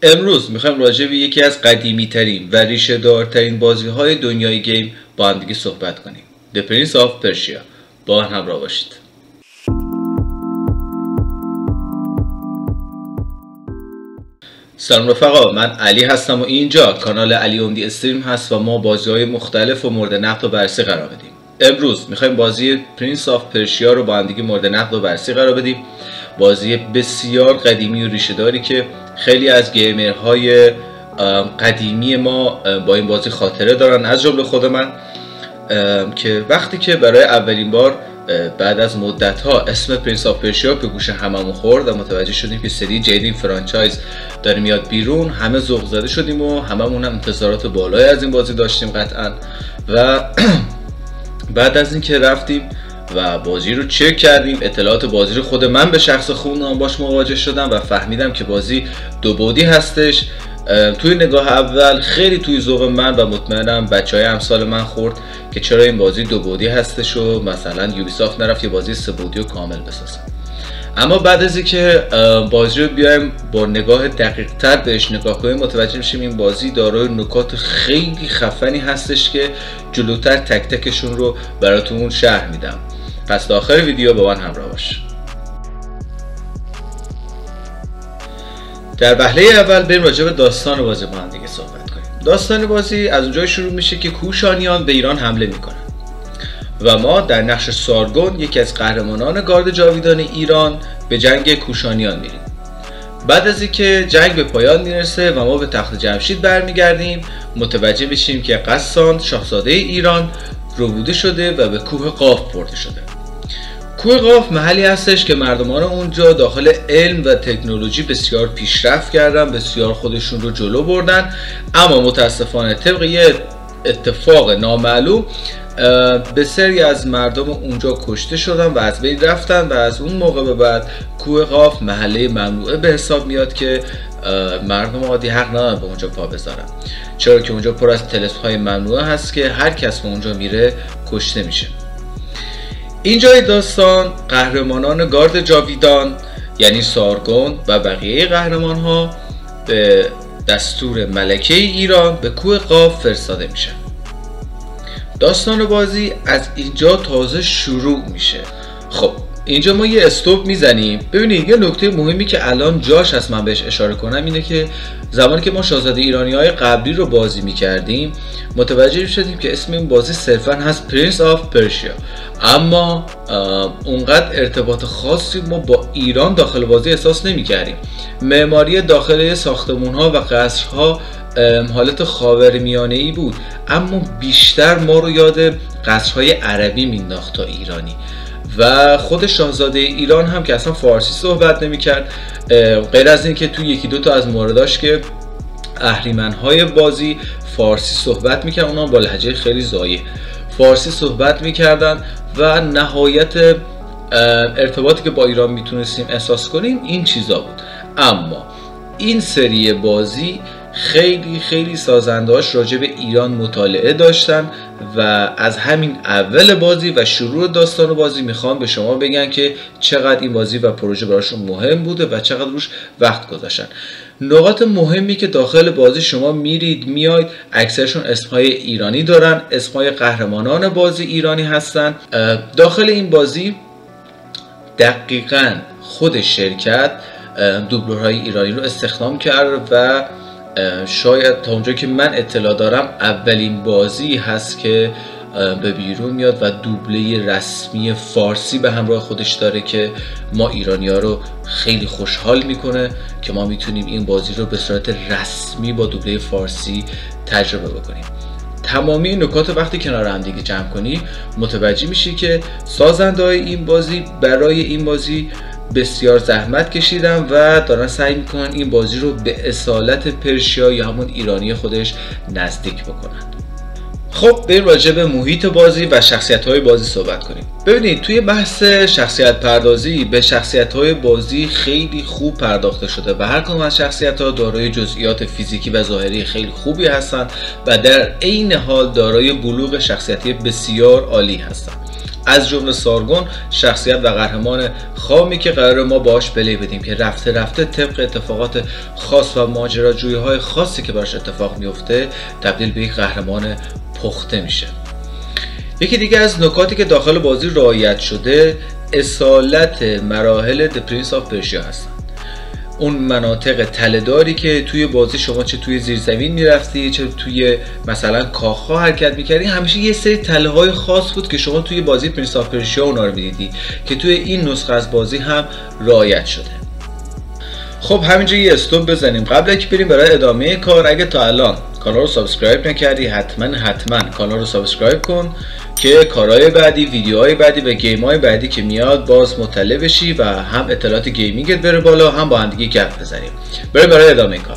امروز میخوایم راجع به یکی از قدیمی ترین و ریشه دارترین بازی های دنیای گیم با هم دیگه صحبت کنیم. The Prince of Persia. با هم همراه باشید. سلام رفقا، من علی هستم و اینجا کانال علی عمدی استریم هست و ما بازی های مختلف و مورد نقد و بررسی قرار بدیم. امروز میخوایم بازی Prince of Persia رو با هم دیگه مورد نقد و بررسی قرار بدیم. بازی بسیار قدیمی و ریشه داری که خیلی از گیمرهای قدیمی ما با این بازی خاطره دارن، از جمله خود من که وقتی که برای اولین بار بعد از مدت ها اسم پرنس آف پرشیا به گوش هممون خورد و متوجه شدیم که سری جدید این فرانچایز داره میاد بیرون، همه ذوق زده شدیم و هممون هم انتظارات بالایی از این بازی داشتیم قطعا. و بعد از اینکه رفتیم و بازی رو چک کردیم، اطلاعات بازی رو خود من به شخص خودم باش مواجه شدم و فهمیدم که بازی دو بعدی هستش. توی نگاه اول خیلی توی ذوق من و مطمئنم بچهای امثال من خورد که چرا این بازی دو بعدی هستش و مثلا یوبیسافت نرفت یه بازی سه بعدی و کامل بسازه. اما بعد از اینکه بازی رو بیایم با نگاه دقیق تر بهش نگاه کنیم، متوجه میشیم این بازی دارای نکات خیلی خفنی هستش که جلوتر تک تکشون رو براتون شرح میدم. پس تا آخر ویدیو با من همراه باش. در وهله اول بریم راجع به داستان بازی با هم دیگه صحبت کنیم. داستان بازی از اونجای شروع میشه که کوشانیان به ایران حمله میکنن و ما در نقش سارگون، یکی از قهرمانان گارد جاویدان ایران، به جنگ کوشانیان میریم. بعد از اینکه جنگ به پایان میرسه و ما به تخت جمشید برمیگردیم، متوجه میشیم که قسان شاهزاده ایران ربوده شده و به کوه قاف برده شده. کوه قاف محلی هستش که مردمان اونجا داخل علم و تکنولوژی بسیار پیشرفت کردن، بسیار خودشون رو جلو بردن، اما متاسفانه طبق یه اتفاق نامعلوم بسیاری از مردم اونجا کشته شدن و از بین رفتن و از اون موقع به بعد کوه قاف محله ممنوعه به حساب میاد که مردم عادی حق ندارن به اونجا پا بذارن، چرا که اونجا پر از طلسم‌های ممنوعه هست که هر کس به اونجا میره کشته میشه. اینجای داستان قهرمانان گارد جاویدان یعنی سارگون و بقیه قهرمان ها به دستور ملکه ایران به کوه قاف فرستاده میشن. داستان بازی از اینجا تازه شروع میشه. خب اینجا ما یه استوب میزنیم. ببینید یه نکته مهمی که الان جاش هست من بهش اشاره کنم اینه که زمانی که ما شاهزاده ایرانی‌های قبلی رو بازی میکردیم متوجه شدیم که اسم این بازی صرفاً هست پرنس آف پرشیا، اما اونقدر ارتباط خاصی ما با ایران داخل بازی احساس نمی‌کردیم. معماری داخل ساختمان‌ها و قصرها حالت خاورمیانه‌ای بود، اما بیشتر ما رو یاد قصرهای عربی مینداخت تا ایرانی. و خود شاهزاده ایران هم که اصلا فارسی صحبت نمی‌کرد، غیر از این که تو یکی دو تا از مورداش که اهریمن‌های بازی فارسی صحبت می‌کردن، اونها با لهجه خیلی زایه فارسی صحبت می‌کردن و نهایت ارتباطی که با ایران میتونستیم احساس کنیم این چیزا بود. اما این سری بازی خیلی سازنده‌هاش راجع به ایران مطالعه داشتن و از همین اول بازی و شروع داستان بازی میخوام به شما بگن که چقدر این بازی و پروژه براشون مهم بوده و چقدر روش وقت گذاشتن. نقاط مهمی که داخل بازی شما میرید میاید، اکثرشون اسمهای ایرانی دارن، اسمهای قهرمانان بازی ایرانی هستن. داخل این بازی دقیقاً خود شرکت دوبلورهای ایرانی رو استخدام کرد و شاید تا اونجایی که من اطلاع دارم اولین بازی هست که به بیرون میاد و دوبله رسمی فارسی به همراه خودش داره که ما ایرانی ها رو خیلی خوشحال میکنه که ما میتونیم این بازی رو به صورت رسمی با دوبله فارسی تجربه بکنیم. تمامی نکات وقتی کنار هم دیگه جمع کنی متوجه میشی که سازنده‌های این بازی برای این بازی بسیار زحمت کشیدن و دارن سعی میکنن این بازی رو به اصالت پرشیا یا همون ایرانی خودش نزدیک بکنن. خب بریم راجع به محیط بازی و شخصیت‌های بازی صحبت کنیم. ببینید توی بحث شخصیت پردازی به شخصیت‌های بازی خیلی خوب پرداخته شده و هر کدوم از شخصیت‌ها دارای جزئیات فیزیکی و ظاهری خیلی خوبی هستند و در عین حال دارای بلوغ شخصیتی بسیار عالی هستند. از جمله سارگون شخصیت و قهرمان خامی که قرار ما باهاش پلی بدیم که رفته رفته طبق اتفاقات خاص و ماجراجویی‌های خاصی که براش اتفاق میفته تبدیل به یک قهرمان پخته میشه. یکی دیگه از نکاتی که داخل بازی رعایت شده اصالت مراحل The Prince of Persia هستن. اون مناطق تله‌داری که توی بازی شما چه توی زیرزمین میرفتی چه توی مثلا کاخ‌ها حرکت میکردی، همیشه یه سری تله‌های خاص بود که شما توی بازی پرنس آف پرشیا اونا رو میدیدی که توی این نسخه از بازی هم رعایت شده. خب همینجا یه استوب بزنیم قبل اینکه بریم برای ادامه کار. اگه تا الان کانال رو سابسکرایب نکردی حتما کانال رو سابسکرایب کن که کارهای بعدی، ویدیوهای بعدی و گیم‌های بعدی که میاد باز مطلع بشی و هم اطلاعات گیمینگت بره بالا، هم با هم دیگه گپ بزنیم. بریم برای ادامه کار.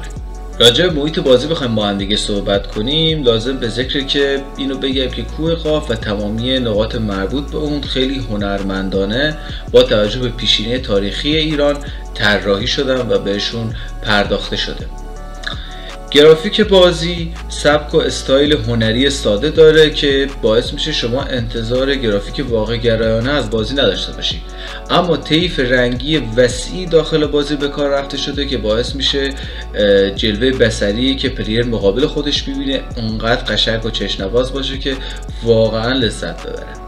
راجع به محیط بازی بخوایم با هم دیگه صحبت کنیم، لازم به ذکر که اینو بگم که کوه قاف و تمامی نقاط مربوط به اون خیلی هنرمندانه با توجه به پیشینه تاریخی ایران طراحی شدن و بهشون پرداخته شده. گرافیک بازی سبک و استایل هنری ساده داره که باعث میشه شما انتظار گرافیک واقع گرایانه از بازی نداشته باشید، اما طیف رنگی وسیعی داخل بازی به کار رفته شده که باعث میشه جلوه بصری که پلیر مقابل خودش ببینه اونقدر قشنگ و چشم‌نواز باشه که واقعا لذت ببره.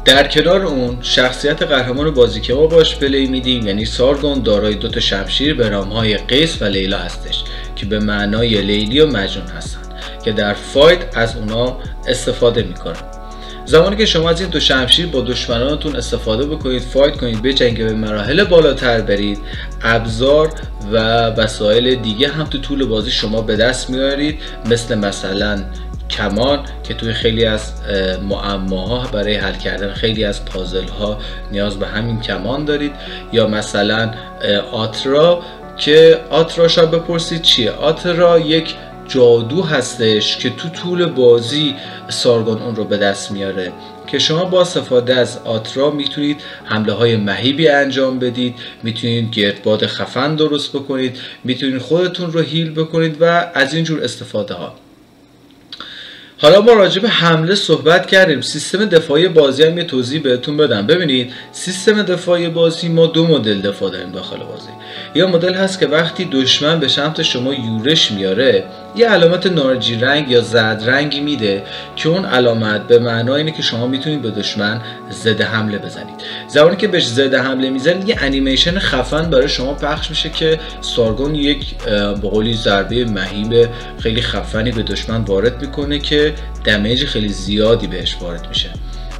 در کنار اون شخصیت قهرمان بازی که ما باش پلی میدیم یعنی سارگون دارای 2 تا شمشیر به نام‌های قیس و لیلا هستش که به معنای لیلی و مجنون هستن که در فایت از اونا استفاده میکنن. زمانی که شما از این 2 شمشیر با دشمنانتون استفاده بکنید، فایت کنید، بجنگید، به مراحل بالاتر برید، ابزار و وسایل دیگه هم تو طول بازی شما به دست میارید، مثلا کمان که توی خیلی از معماها برای حل کردن خیلی از پازل ها نیاز به همین کمان دارید، یا مثلا آترا که آترا شاید بپرسید چیه. آترا یک جادو هستش که تو طول بازی سارگون اون رو به دست میاره که شما با استفاده از آترا میتونید حمله های مهیبی انجام بدید، میتونید گردباد خفن درست بکنید، میتونید خودتون رو هیل بکنید و از اینجور استفاده ها. حالا ما راجع به حمله صحبت کردیم، سیستم دفاعی بازی هم یه توضیح بهتون بدم. ببینید سیستم دفاعی بازی ما 2 مدل دفاع داریم داخل بازی. یا مدل هست که وقتی دشمن به سمت شما یورش میاره یه علامت نارنجی رنگ یا زرد رنگی میده که اون علامت به معنای اینه که شما میتونید به دشمن ضد حمله بزنید. زمانی که بهش ضد حمله میزنید یه انیمیشن خفن برای شما پخش میشه که سارگون یک به قولی ضربه مهیب خیلی خفنی به دشمن وارد میکنه که دمیج خیلی زیادی بهش وارد میشه.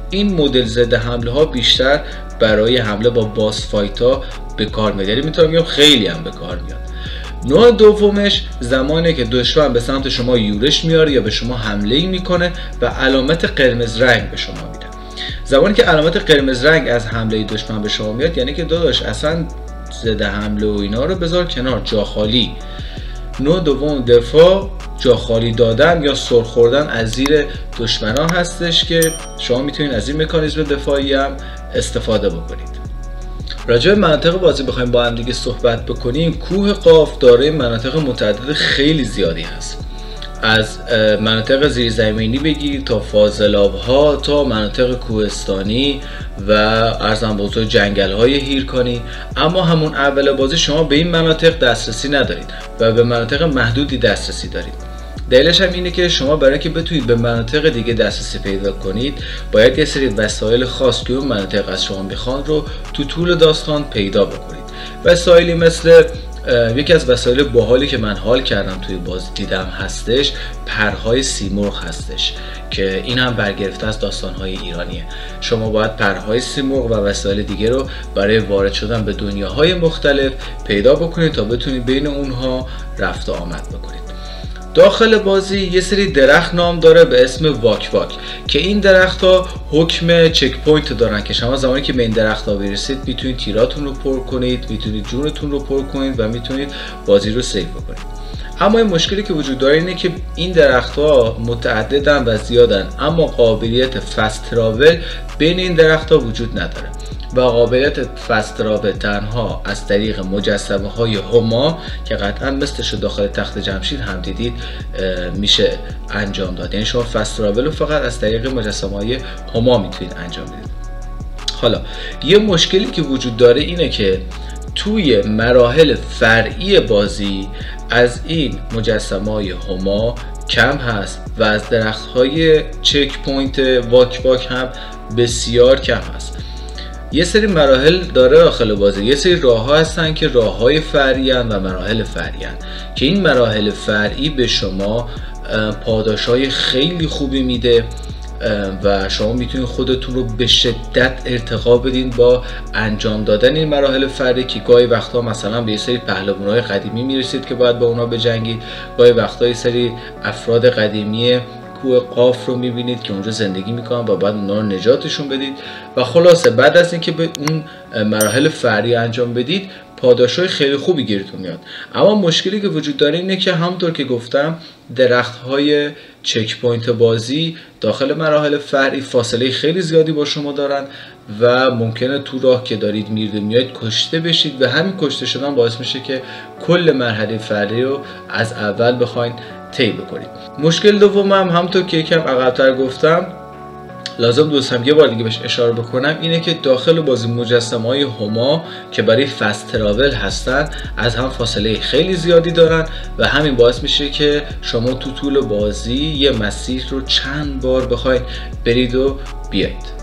این مدل ضد حمله ها بیشتر برای حمله با باس فایت ها به کار میاد، یعنی میتونم بگم خیلی هم به کار میاد. نوع دومش زمانی که دشمن به سمت شما یورش میاره یا به شما حمله میکنه و علامت قرمز رنگ به شما میده. زمانی که علامت قرمز رنگ از حمله دشمن به شما میاد یعنی که داداش اصلا ضد حمله و اینا رو بذار کنار، جا خالی. نوع دوم دفاع جا خالی دادن یا سر خوردن از زیر دشمنا هستش که شما میتونید از این مکانیزم دفاعی هم استفاده بکنید. راجع به مناطق بازی بخوایم با هم دیگه صحبت بکنیم، کوه قاف دارای مناطق متعدد خیلی زیادی هست، از مناطق زیرزمینی بگیر تا فاضلاب‌ها تا مناطق کوهستانی و ارزم بزرگ جنگل‌های هیرکانی. اما همون اول بازی شما به این مناطق دسترسی ندارید و به مناطق محدودی دسترسی دارید. دلیلش هم اینه که شما برای اینکه بتونید به مناطق دیگه دسترسی پیدا کنید باید یه سری وسایل خاص که اون مناطق از شما میخوان رو تو طول داستان پیدا بکنید. وسایلی مثل یکی از وسایل باحالی که من حال کردم توی بازی دیدم هستش پرهای سیمرغ هستش که این هم برگرفته از داستانهای ایرانیه. شما باید پرهای سیمرغ و وسایل دیگه رو برای وارد شدن به دنیاهای مختلف پیدا بکنید تا بتونید بین اونها رفت و آمد بکنید. داخل بازی یه سری درخت نام داره به اسم واک واک که این درخت ها حکم چک پوینت دارن که شما زمانی که به این درخت ها برسید میتونید تیراتون رو پر کنید، میتونید جونتون رو پر کنید و میتونید بازی رو سیو بکنید. اما این مشکلی که وجود داره اینه که این درخت ها متعددن و زیادن اما قابلیت فست تراول بین این درخت ها وجود نداره. و قابلیت فست ترابل تنها از طریق مجسمه های هما که قطعا مثلش داخل تخت جمشید هم دیدید میشه انجام داد. یعنی شما فست ترابل رو فقط از طریق مجسمه های هما میتونید انجام بدید. حالا یه مشکلی که وجود داره اینه که توی مراحل فرعی بازی از این مجسمه های هما کم هست و از درخت های چک پوینت واک هم بسیار کم هست. یه سری مراحل داره داخل بازی، یه سری راه ها هستن که راه های فرعی و مراحل فرعی که این مراحل فرعی به شما پاداش های خیلی خوبی میده و شما میتونید خودتون رو به شدت ارتقا بدین با انجام دادن این مراحل فرعی که گاهی وقتا مثلا به یه سری پهلوان‌های قدیمی میرسید که باید با اونا بجنگید، گاهی وقتا یه سری افراد قدیمی کوه قاف رو میبینید که اونجا زندگی میکنن و بعد اونا رو نجاتشون بدید و خلاصه بعد از اینکه به اون مراحل فرعی انجام بدید پاداشای خیلی خوبی گیرتون میاد. اما مشکلی که وجود داره اینه که همونطور که گفتم درخت‌های چک پوینت بازی داخل مراحل فرعی فاصله خیلی زیادی با شما دارن و ممکنه تو راه که دارید میرید و میاید کشته بشید و همین کشته شدن باعث میشه که کل مرحله فرعی رو از اول بخواید طی بکنید. مشکل دومم همونطور که یکم عقب‌تر گفتم لازم دوستم یه بار دیگه بهش اشاره بکنم اینه که داخل بازی مجسمه‌های هما که برای فست تراول هستن از هم فاصله خیلی زیادی دارن و همین باعث میشه که شما تو طول بازی یه مسیر رو چند بار بخواید برید و بیایید.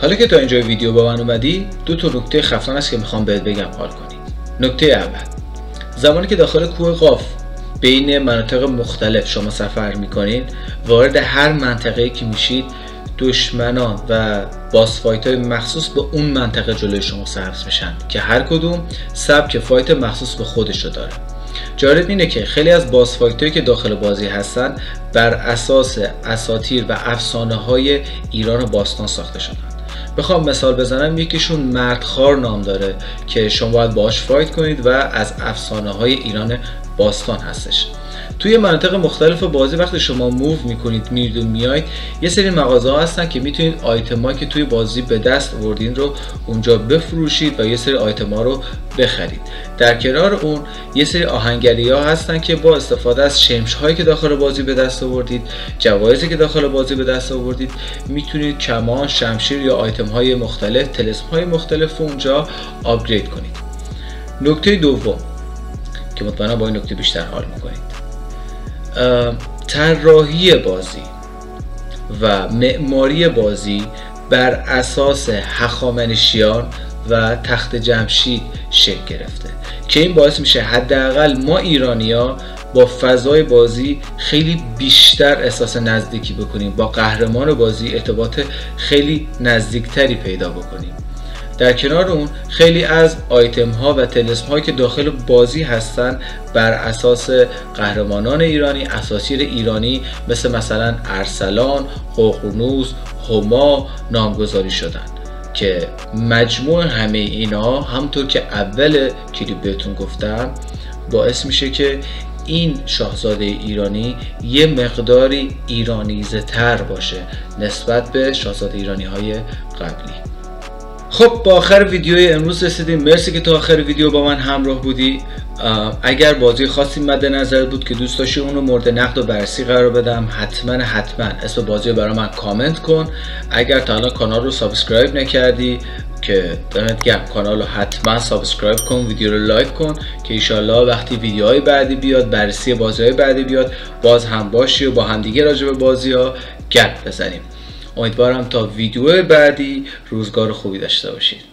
حالا که تا اینجا ویدیو با من اومدی دو تا نکته خفن است که میخوام بهت بگم حال کنید. نکته اول، زمانی که داخل کوه قاف بین مناطق مختلف شما سفر میکنید وارد هر منطقه‌ای که میشید دشمنان و باس فایت های مخصوص به اون منطقه جلوی شما سبز میشن که هر کدوم سبک فایت مخصوص به خودش رو داره. جالب اینه که خیلی از باس فایت هایی که داخل بازی هستن بر اساس اساطیر و افسانه های ایران باستان ساخته شدن. بخوام مثال بزنم یکیشون مردخوار نام داره که شما باید باهاش فایت کنید و از افسانه های ایران باستان هستش. توی مناطق مختلف بازی وقتی شما موو میکنید میرید و میایید یه سری مغازه ها هستن که میتونید آیتم هایی که توی بازی به دست آوردین رو اونجا بفروشید و یه سری آیتم ها رو بخرید. در کنار اون یه سری آهنگری ها هستن که با استفاده از شمش هایی که داخل بازی به دست آوردید، جوایزی که داخل بازی به دست آوردید میتونید کمان، شمشیر یا آیتم های مختلف، طلسم های مختلف رو اونجا آپگرید کنید. نکته دوم که مطمئنا با این نکته بیشتر حال میکنید، طراحی بازی و معماری بازی بر اساس هخامنشیان و تخت جمشید شکل گرفته که این باعث میشه حداقل ما ایرانی‌ها با فضای بازی خیلی بیشتر احساس نزدیکی بکنیم، با قهرمان بازی ارتباط خیلی نزدیکتری پیدا بکنیم. در کنار اون خیلی از آیتم ها و طلسم هایی که داخل بازی هستن بر اساس قهرمانان ایرانی، اساطیر ایرانی مثلا ارسلان، ققنوس، هما نامگذاری شدن که مجموع همه اینا همونطور که اول کلیپ بهتون گفتم باعث میشه که این شاهزاده ایرانی یه مقداری ایرانیزه تر باشه نسبت به شاهزاده ایرانی های قبلی. خب با آخر ویدیوی امروز رسیدیم. مرسی که تا آخر ویدیو با من همراه بودی. اگر بازی خاصی مد نظر بود که دوست داشتی اون رو مورد نقد و بررسی قرار بدم حتما اسم بازی رو برای من کامنت کن. اگر تا الان کانال رو سابسکرایب نکردی که دمت گرم، کانال رو حتما سابسکرایب کن، ویدیو رو لایک کن که ایشالله وقتی ویدیوهای بعدی بیاد، بررسی بازی‌های بعدی بیاد، باز هم باشی و با همدیگه راجع به بازی‌ها گپ بزنیم. امیدوارم تا ویدیو بعدی روزگار خوبی داشته باشید.